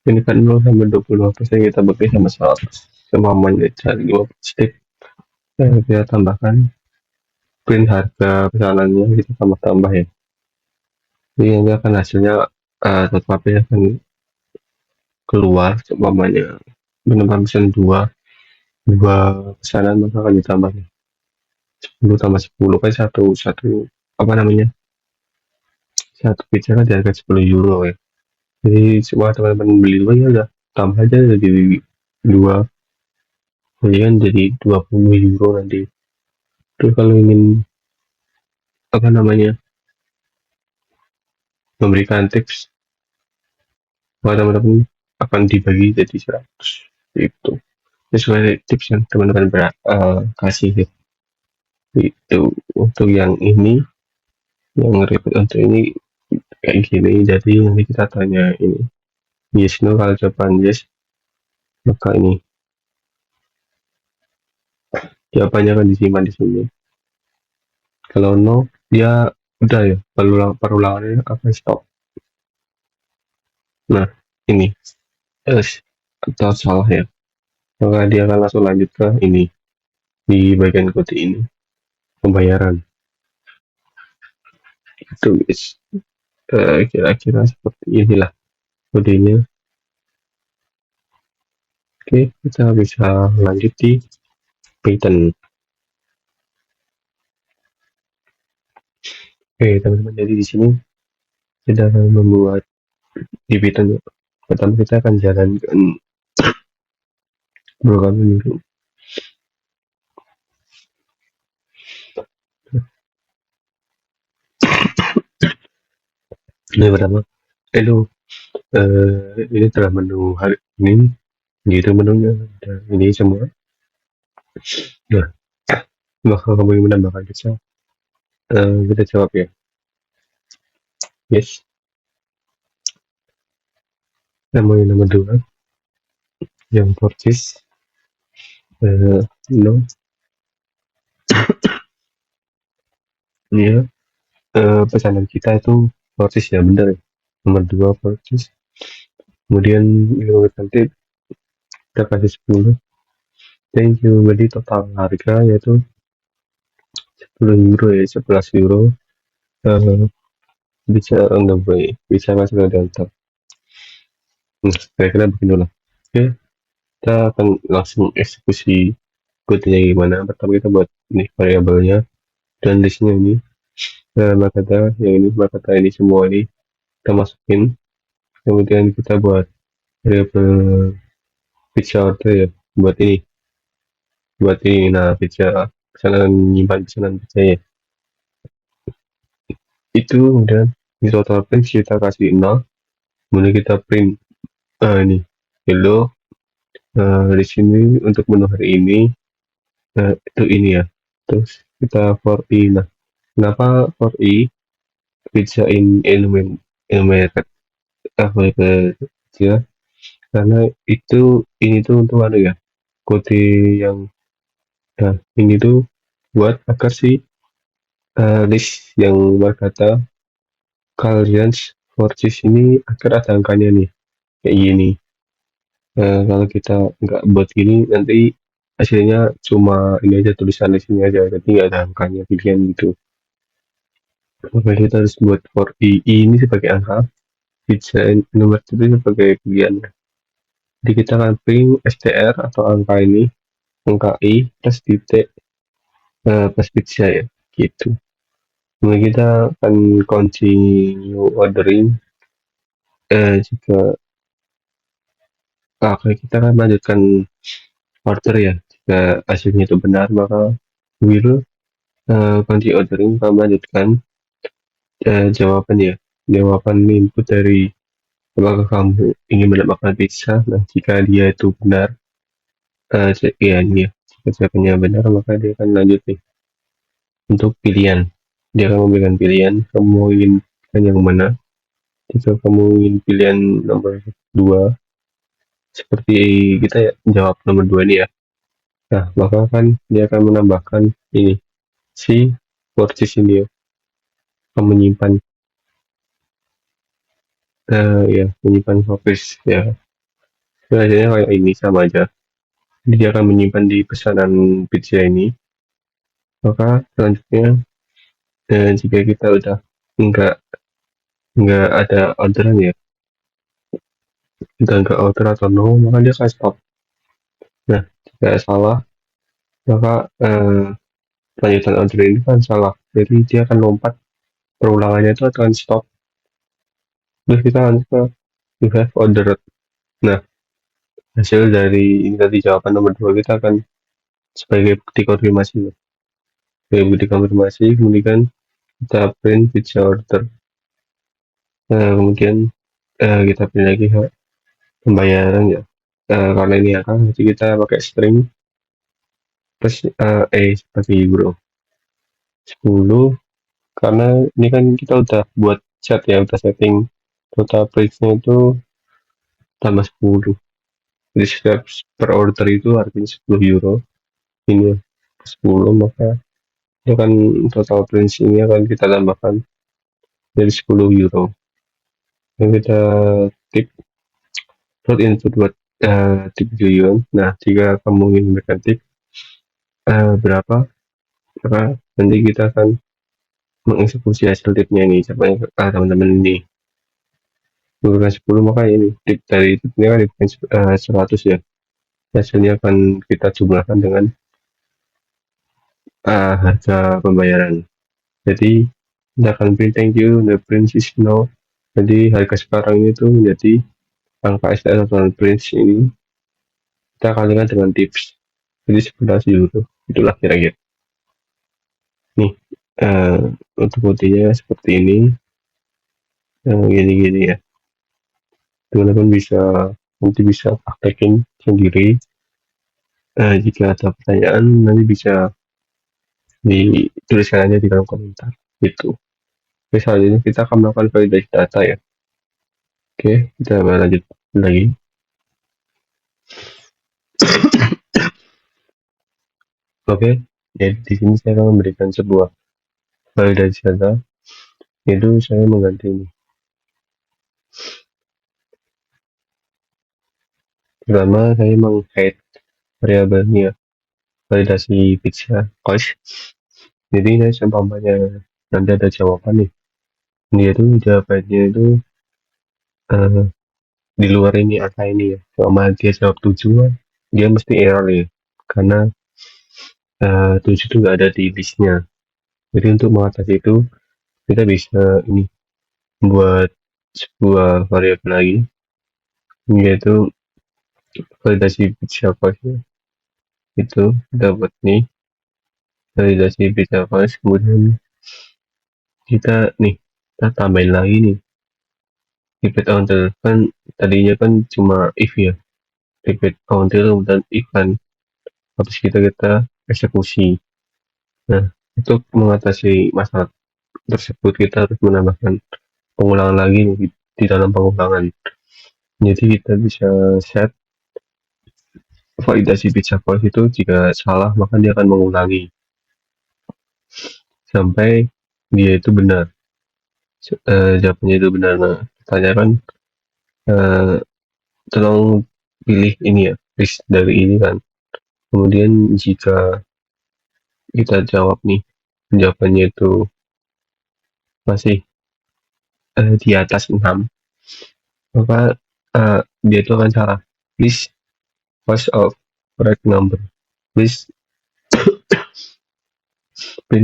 Ini kan 0 sampai 25% kita bagi sama 100. Semuanya cari 15 tip. Kita tambahkan print harga pesanannya, kita tambah ya. Jadi nanti akan hasilnya tetapi akan keluar umpamanya penumpang pesan dua pesanan, maka akan ditambah 10 tambah 10 kan satu satu apa namanya, satu pizza kan di harga 10 euro ya. Jadi semua teman-teman beli dua ya udah tambah aja jadi dua, jadi kan jadi 20 euro nanti. Terus kalau ingin apa namanya, memberikan tips, maka teman-teman akan dibagi jadi 100 itu sesuai tips yang teman-teman kasih gitu. Itu untuk yang ini, yang ribet untuk ini kayak gini. Jadi nanti kita tanya ini yes no, kalau jawaban yes maka ini jawabannya akan disimpan di sini. Kalau no dia udah ya, perulangannya akan stop. Nah ini atau salah ya, maka dia akan langsung lanjut ke ini di bagian kode ini pembayaran. Itu guys, kira-kira seperti inilah kodenya. Oke, kita bisa lanjut di Python. Oke teman-teman, jadi di sini kita akan membuat di Python. Pertama kita akan jalankan program ini dulu. Ini pertama, hello, ini telah menu hari ini, gitu menunya, dan ini semua. Nah, maka kamu ingin menambahkan bisa, kita jawab ya, yes. Nama yang nomor 2 yang purchase, no, ya, pesanan kita itu purchase ya, benar ya. Nomor 2 purchase, kemudian nanti kita kasih 10. Thank you, jadi total harga yaitu 10 euro ya, 11 euro. Bisa enggak boleh, bisa masuk ke delta. Kira-kira beginilah. Oke, kita akan langsung eksekusi kodenya gimana. Pertama kita buat ini variabelnya, dan di sini ini kata yang ini, kata ini semua ini kita masukin. Kemudian kita buat variabel pizza order ya, buat ini, nah pizza pesanan, nyimpan pesanan pizza ya itu. Kemudian di total print kita kasih 0, kemudian kita print ini hello. Di sini untuk menu hari ini itu ini ya. Terus kita for i. Nah, kenapa for i pizza in enumerated ya, karena ini tuh untuk anu ya, kode yang nah ini tuh buat agar si list yang berkata kalian purchase ini agar ada angkanya nih kayak gini. Kalau kita nggak buat gini nanti hasilnya cuma ini aja, tulisan di sini aja, jadi nggak ada angkanya pilihan gitu. Maka kita harus buat for i ini sebagai angka, pizza nomor itu sebagai pilihan. Jadi kita akan print str atau angka ini, angka i plus titik plus pizza ya gitu. Kemudian kita akan continue ordering jika kita akan melanjutkan order ya. Jika hasilnya itu benar maka will continue ordering, akan melanjutkan jawaban input dari apakah kamu ingin mendapatkan pizza. Nah jika dia itu benar, ya ini ya, jika jawabannya benar maka dia akan lanjut nih untuk pilihan. Dia akan memberikan pilihan, kamu ingin yang mana. Jika kamu ingin pilihan nomor 2, seperti kita ya jawab nomor 2 ini ya, Nah, maka kan dia akan menambahkan ini si worksheet ini ya, akan menyimpan ya menyimpan progres ya. Sebenarnya kayak ini sama aja. Dia akan menyimpan di pesanan pizza ini. Maka selanjutnya jika kita udah nggak nggak ada orderan ya, udah nggak order atau no, maka dia akan stop. Nah, jika salah, maka lanjutan order ini kan salah. Jadi dia akan lompat, perulangannya itu akan stop. Terus kita lanjut ke you have ordered. Nah, hasil dari ini tadi jawaban nomor 2 kita akan sebagai bukti konfirmasi. Sebagai bukti konfirmasi, kemudian kita print pizza order. Kemudian kita print lagi pembayaran ya. Karena ini akan nanti kita pakai string terus sebagai euro 10, karena ini kan kita udah buat chat ya, udah setting total price-nya itu tambah 10. Jadi setiap per order itu artinya 10 euro. Ini 10, maka itu kan total price ini akan kita tambahkan jadi 10 euro. Yang kita tip plot input buat tip tujuan. Nah, jika kamu ingin memberikan tip berapa, maka nanti kita akan mengeksekusi hasil tipnya ini. Coba teman-teman ini memberikan 10, maka ini tip dari tipnya kan diberikan 100 ya. Hasilnya akan kita jumlahkan dengan harga pembayaran. Jadi kita akan print thank you, the print is no. Jadi harga sekarang itu menjadi angka STR atau print ini kita kalikan dengan tips. Jadi 11 euro. Itulah kira-kira. Nih, untuk buktinya seperti ini. Gini-gini ya. Teman-teman bisa nanti bisa praktekin sendiri. Jika ada pertanyaan nanti bisa dituliskan aja di kolom komentar. Gitu. Oke, selanjutnya kita akan melakukan validasi data ya. Oke, kita lanjut lagi. Oke, jadi di sini saya akan memberikan sebuah validasi data, yaitu saya mengganti ini. Pertama, saya meng-hide variabelnya validasi pizza cost. Jadi saya seumpamanya nanti ada jawaban nih, dia itu jawabannya itu di luar ini angka ini ya. Selama dia jawab 7, dia mesti error ya, karena 7 itu nggak ada di listnya. Jadi untuk mengatasi itu kita bisa ini buat sebuah variabel lagi, yaitu validasi pizza cost ya. Itu kita buat nih validasi pizza cost, kemudian kita nih kita tambahin lagi nih repeat until, kan tadinya kan cuma if ya, repeat until dan if kan, habis kita eksekusi. Nah, untuk mengatasi masalah tersebut kita harus menambahkan pengulangan lagi di dalam pengulangan. Jadi kita bisa set validasi pizza cost itu, jika salah maka dia akan mengulangi sampai dia itu benar. Jawabannya itu benar. Nah, tanyakan tolong pilih ini ya, list dari ini kan. Kemudian jika kita jawab nih, jawabannya itu masih di atas 6, maka dia itu akan salah. Please pass of correct number. Please pilih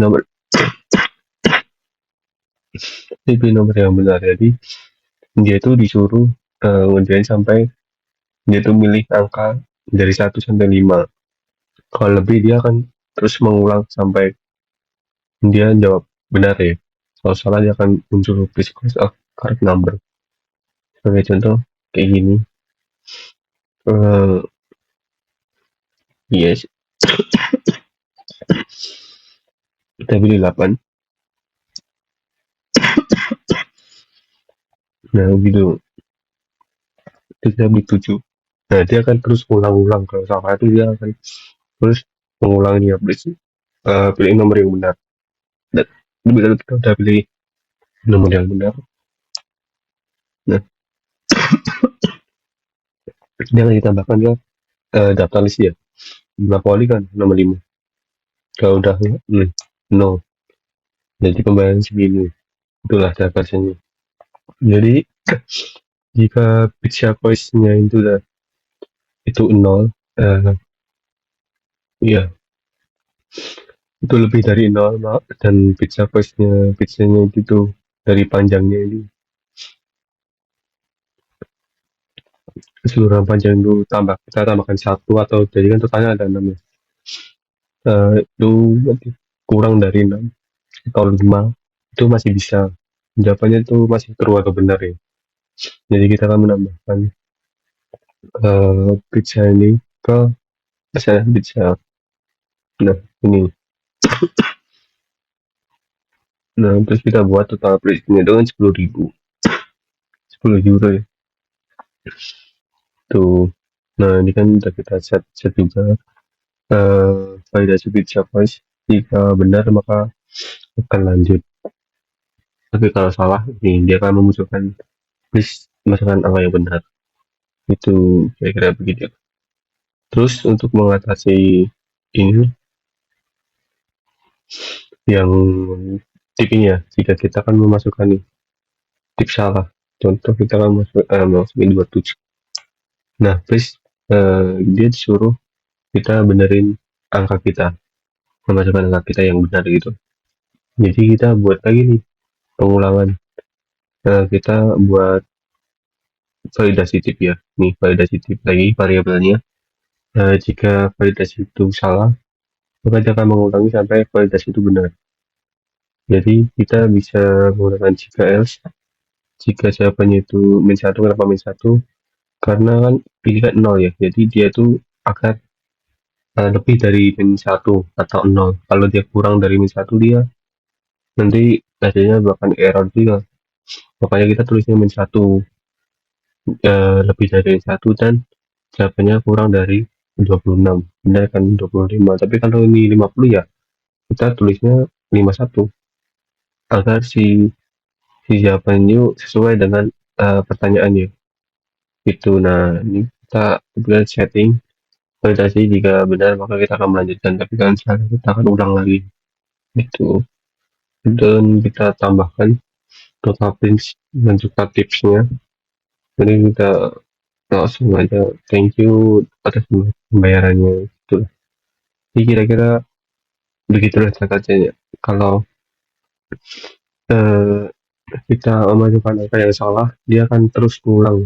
nomor yang benar. Jadi dia itu disuruh ngerjain sampai dia itu milih angka dari 1 sampai 5. Kalau lebih dia akan terus mengulang sampai dia jawab benar ya. Kalau salah dia akan muncul please pass of correct number. Sebagai contoh kayak gini. Yes, kita pilih 8. Nah gitu, kita pilih 7. Nah dia akan terus ulang-ulang, kalau salah itu dia akan terus mengulanginya, please pilih nomor yang benar. Dan bila kita udah pilih nomor yang benar, nah jangan ditambahkan ke daftar list ya. Berapa kali kan nomor 5. Kalau udah no, jadi pembayaran segini. Itulah daftarnya. Jadi jika pizza cost-nya itu nol, ya itu lebih dari nol, dan pizzanya itu dari panjangnya ini keseluruhan panjang itu kita tambahkan satu, atau jadi kan totalnya ada 6 ya. Itu kurang dari 6 atau 5, itu masih bisa, jawabannya itu masih true atau benar ya. Jadi kita akan menambahkan pizza ini ke pesanan pizza. Nah ini, nah terus kita buat total price-nya dengan 10.000, 10 euro ya tuh. Nah ini kan udah kita set juga validasi pizza price. Jika benar maka akan lanjut, tapi kalau salah nih dia akan memunculkan please masukkan angka yang benar. Itu kira-kira begitu. Terus untuk mengatasi ini, yang tip ini ya, jika kita akan memasukkan nih tip salah, contoh kita akan masukin 27, nah please dia disuruh kita benerin angka kita, memasukkan angka kita yang benar gitu. Jadi kita buat lagi nih pengulangan, kita buat validasi tip ya. Nih validasi tip lagi variabelnya. Jika validasi itu salah, maka dia akan mengulangi sampai validasi itu benar. Jadi kita bisa menggunakan jika else. Jika jawabannya itu min 1, kenapa min 1? Karena kan ini kan 0 ya, jadi dia itu akan lebih dari min 1 atau 0. Kalau dia kurang dari min 1, dia nanti hasilnya bahkan error juga. Makanya kita tulisnya min 1, lebih dari min 1, dan jawabannya kurang dari 26, benar kan 25. Tapi kalau ini 50 ya, kita tulisnya 51 agar si jawabannya sesuai dengan pertanyaannya itu. Nah ini kita kemudian setting validasi, jika benar maka kita akan melanjutkan, tapi kan salah kita akan ulang lagi itu. Dan kita tambahkan total prints dan juga tipsnya. Jadi kita langsung aja thank you atas pembayarannya itu. Jadi kira-kira begitulah caranya. Kalau eh, kita memasukkan angka yang salah, dia akan terus ngulang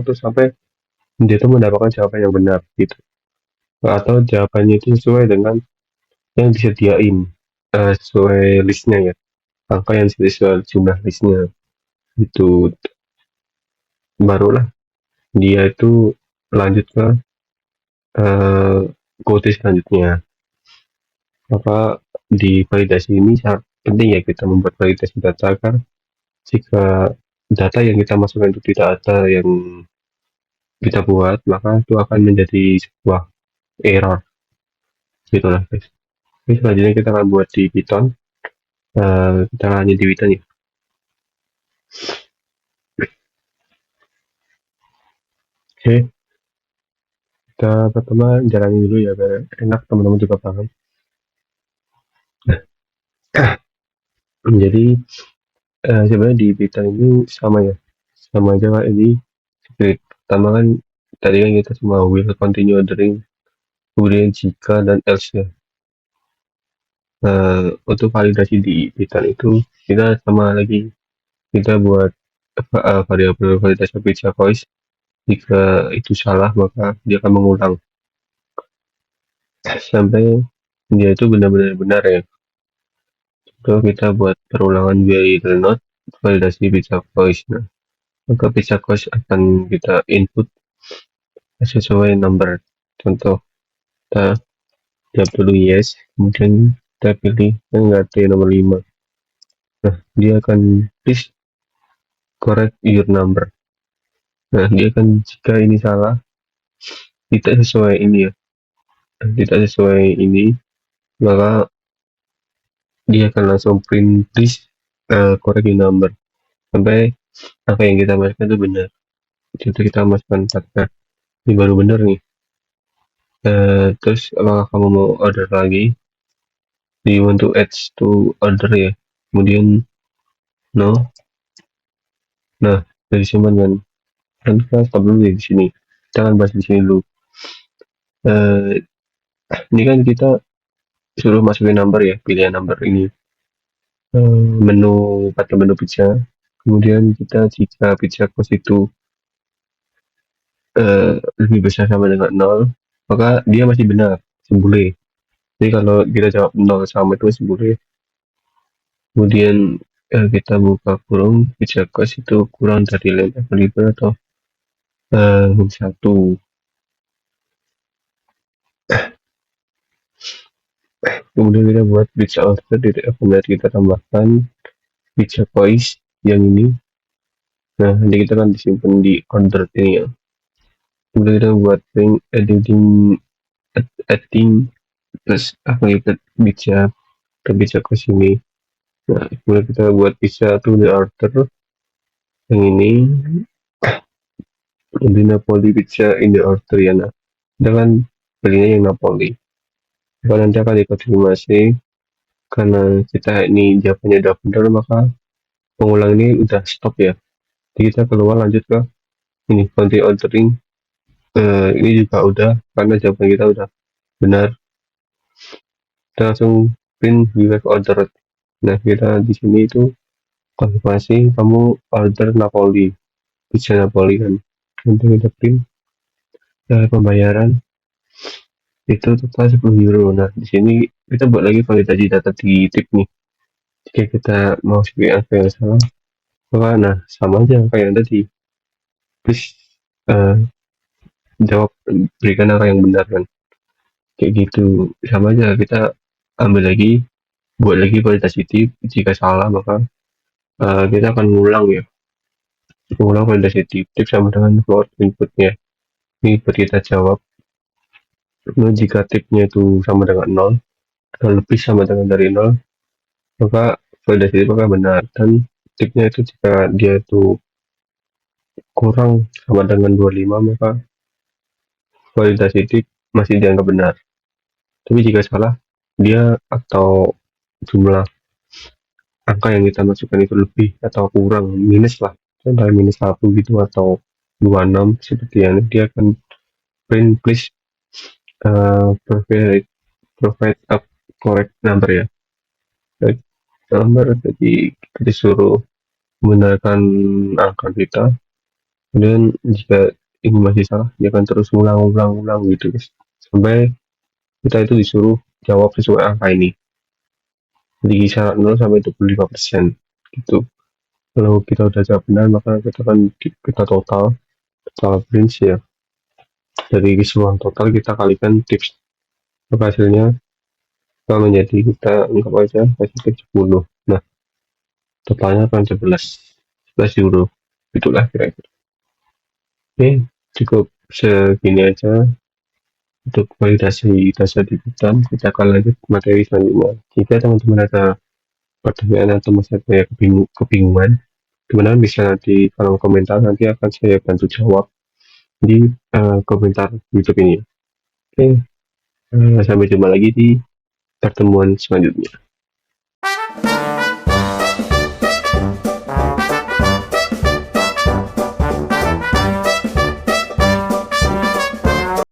terus sampai dia itu mendapatkan jawaban yang benar gitu, atau jawabannya itu sesuai dengan yang disediain, sesuai listnya ya, angka yang sesuai jumlah listnya itu. Barulah dia itu lanjut ke kode selanjutnya. Maka di validasi ini sangat penting ya, kita membuat validasi data, agar jika data yang kita masukkan itu tidak ada yang kita buat, maka itu akan menjadi sebuah error gitulah guys. Oke, selanjutnya kita akan buat di Python. Kita lanjut di Python ya. Oke, kita pertama jalani dulu ya biar enak, teman-teman juga paham. Nah, jadi sebenarnya di Python ini sama ya, sama aja kayak ini script. Pertama kan tadi kan kita cuma will, continue ordering, kemudian jika dan else ya. Untuk validasi di Python itu kita sama lagi, kita buat variabel validasi pizza voice. Jika itu salah maka dia akan mengulang sampai dia itu benar-benar benar ya. Itu kita buat perulangan variable not validasi pizza voice. Nah, maka pizza voice akan kita input sesuai number. Contoh kita jawab dulu yes, kemudian kita pilih enggak nomor 5. Nah dia akan please correct your number. Nah dia akan, jika ini salah kita sesuai ini ya, tidak sesuai ini, maka dia akan langsung print please correct the number sampai angka yang kita masukkan itu benar. Contoh kita masukkan 4, nah ini baru benar nih. Terus apakah kamu mau order lagi? Do you want to add to order ya? Kemudian no. Nah, dari simpan kan kita stop dulu di sini. Kita akan bahas di sini dulu. Ini kan kita suruh masukin number ya, pilihan number ini. Menu pada menu pizza. Kemudian kita jika pizza cost itu lebih besar sama dengan 0, maka dia masih benar, masih boleh. Jadi kalau kita jawab 0 sama itu masih boleh. Kemudian kita buka kurung, pizza cost itu kurang dari lain available atau 1. Kemudian kita buat pizza order di kemudian kita tambahkan pizza choice yang ini. Nah, nanti kita akan disimpan di order ini ya. Kemudian kita buat adding terus kita pizza ke pizza ke sini. Nah, kemudian kita buat pizza to the order yang ini. Di Napoli pizza in the order ya. Nah, kita kan belinya yang Napoli. Kalau nanti akan dikonfirmasi karena kita ini jawabannya udah benar, maka pengulang ini udah stop ya. Jadi kita keluar lanjut ke ini continue ordering. Ini juga udah karena jawaban kita udah benar. Kita langsung print we have ordered. Nah, kita di sini itu konfirmasi kamu order Napoli, pizza Napoli kan. Nanti kita print pembayaran itu total 10 euro. Nah, di sini kita buat lagi validasi data di tip nih. Jika kita mau sebagai angka yang salah, maka nah sama aja angka yang tadi. Please jawab, berikan angka yang benar kan. Kayak gitu, sama aja kita ambil lagi, buat lagi validasi tip. Jika salah maka kita akan ngulang ya. Ngulang validasi tip sama dengan float inputnya. Ini buat kita jawab. Nah, jika tipnya itu sama dengan 0, dan lebih sama dengan dari 0, maka validasi tip maka benar. Dan tipnya itu jika dia itu kurang sama dengan 25, maka validasi tip masih dianggap benar. Tapi jika salah, dia atau jumlah angka yang kita masukkan itu lebih atau kurang, minus lah, contohnya minus 1 gitu atau 26 seperti yang dia akan print please provide a correct number ya. Number jadi kita disuruh membenarkan angka kita. Kemudian jika ini masih salah, dia akan terus ulang gitu guys, sampai kita itu disuruh jawab sesuai angka ini di kisaran 0 sampai 25% gitu. Kalau kita udah jawab benar, maka kita akan kita total print ya, dari keseluruhan total kita kalikan tips, maka hasilnya akan menjadi kita anggap aja positif 10. Nah, totalnya akan 11 euro, itulah kira-kira. Oke, cukup segini aja untuk validasi dasar digital. Kita akan lanjut materi selanjutnya. Jika teman-teman ada pertanyaan atau masih ada kebingungan, teman-teman bisa di kolom komentar, nanti akan saya bantu jawab di komentar YouTube ini. Oke, sampai jumpa lagi di pertemuan selanjutnya.